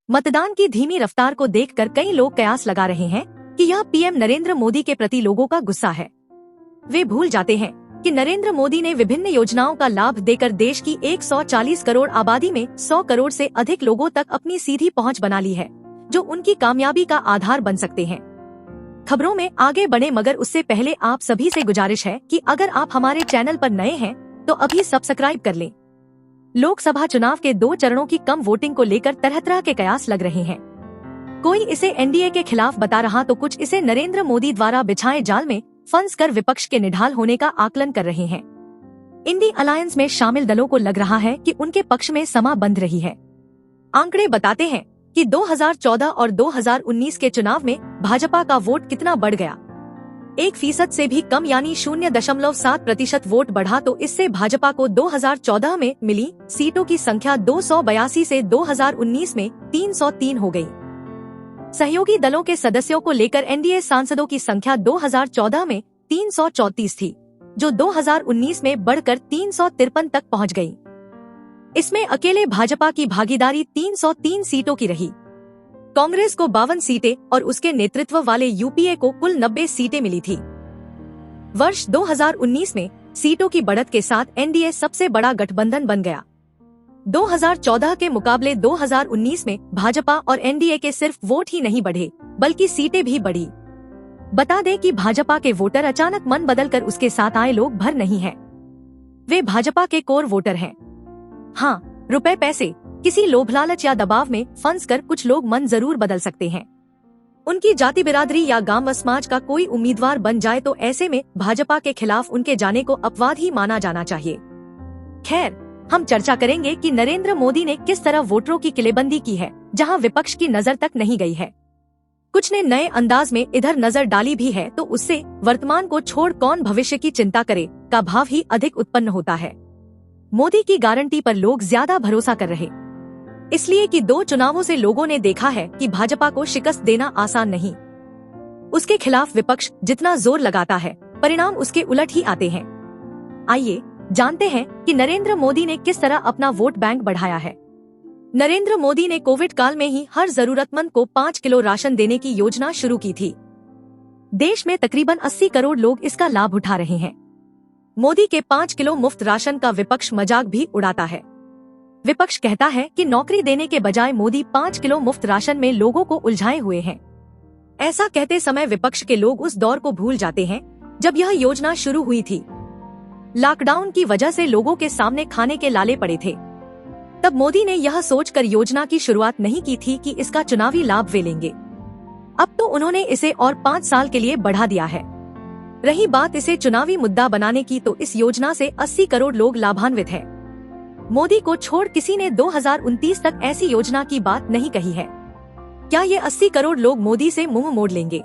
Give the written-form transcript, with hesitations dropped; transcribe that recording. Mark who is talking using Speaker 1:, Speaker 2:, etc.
Speaker 1: मतदान की धीमी रफ्तार को देखकर कई लोग कयास लगा रहे हैं कि यह पीएम नरेंद्र मोदी के प्रति लोगों का गुस्सा है। वे भूल जाते हैं कि नरेंद्र मोदी ने विभिन्न योजनाओं का लाभ देकर देश की 140 करोड़ आबादी में 100 करोड़ से अधिक लोगों तक अपनी सीधी पहुंच बना ली है, जो उनकी कामयाबी का आधार बन सकते हैं। खबरों में आगे बढ़े मगर उससे पहले आप सभी से गुजारिश है कि अगर आप हमारे चैनल पर नए हैं तो अभी सब्सक्राइब कर लें। लोकसभा चुनाव के 2 चरणों की कम वोटिंग को लेकर तरह तरह के कयास लग रहे हैं। कोई इसे एनडीए के खिलाफ बता रहा तो कुछ इसे नरेंद्र मोदी द्वारा बिछाए जाल में फंस कर विपक्ष के निढाल होने का आकलन कर रहे हैं। इंडी अलायंस में शामिल दलों को लग रहा है कि उनके पक्ष में समा बंध रही है। आंकड़े बताते हैं कि 2014 और 2019 के चुनाव में भाजपा का वोट कितना बढ़ गया। 1% से भी कम यानी 0.7% वोट बढ़ा तो इससे भाजपा को 2014 में मिली सीटों की संख्या 282 से 2019 में 303 हो गई। सहयोगी दलों के सदस्यों को लेकर एनडीए सांसदों की संख्या 2014 में 334 थी, जो 2019 में बढ़कर 353 तक पहुंच गई। इसमें अकेले भाजपा की भागीदारी 303 सीटों की रही। कांग्रेस को 52 सीटें और उसके नेतृत्व वाले यूपीए को कुल 90 सीटें मिली थी। वर्ष 2019 में सीटों की बढ़त के साथ एनडीए सबसे बड़ा गठबंधन बन गया। 2014 के मुकाबले 2019 में भाजपा और एनडीए के सिर्फ वोट ही नहीं बढ़े बल्कि सीटें भी बढ़ी। बता दें कि भाजपा के वोटर अचानक मन बदलकर उसके साथ आए लोग भर नहीं हैं। वे भाजपा के कोर वोटर हैं। हाँ, रुपए पैसे, किसी लोभ लालच या दबाव में फंस कर कुछ लोग मन जरूर बदल सकते हैं। उनकी जाति बिरादरी या गांव व समाज का कोई उम्मीदवार बन जाए तो ऐसे में भाजपा के खिलाफ उनके जाने को अपवाद ही माना जाना चाहिए। खैर, हम चर्चा करेंगे कि नरेंद्र मोदी ने किस तरह वोटरों की किलेबंदी की है, जहां विपक्ष की नजर तक नहीं गई है। कुछ ने नए अंदाज में इधर नजर डाली भी है तो उससे वर्तमान को छोड़ कौन भविष्य की चिंता करे का भाव ही अधिक उत्पन्न होता है। मोदी की गारंटी पर लोग ज्यादा भरोसा कर रहे, इसलिए कि 2 चुनावों से लोगों ने देखा है कि भाजपा को शिकस्त देना आसान नहीं। उसके खिलाफ विपक्ष जितना जोर लगाता है, परिणाम उसके उलट ही आते हैं। आइए जानते हैं कि नरेंद्र मोदी ने किस तरह अपना वोट बैंक बढ़ाया है। नरेंद्र मोदी ने कोविड काल में ही हर जरूरतमंद को 5 किलो राशन देने की योजना शुरू की थी। देश में तकरीबन 80 करोड़ लोग इसका लाभ उठा रहे हैं। मोदी के 5 किलो मुफ्त राशन का विपक्ष मजाक भी उड़ाता है। विपक्ष कहता है कि नौकरी देने के बजाय मोदी 5 किलो मुफ्त राशन में लोगों को उलझाए हुए हैं। ऐसा कहते समय विपक्ष के लोग उस दौर को भूल जाते हैं जब यह योजना शुरू हुई थी। लॉकडाउन की वजह से लोगों के सामने खाने के लाले पड़े थे। तब मोदी ने यह सोचकर योजना की शुरुआत नहीं की थी कि इसका चुनावी लाभ वे लेंगे। अब तो उन्होंने इसे और 5 साल के लिए बढ़ा दिया है। रही बात इसे चुनावी मुद्दा बनाने की तो इस योजना से 80 करोड़ लोग लाभान्वित हैं। मोदी को छोड़ किसी ने 2029 तक ऐसी योजना की बात नहीं कही है। क्या ये 80 करोड़ लोग मोदी से मुंह मोड़ लेंगे?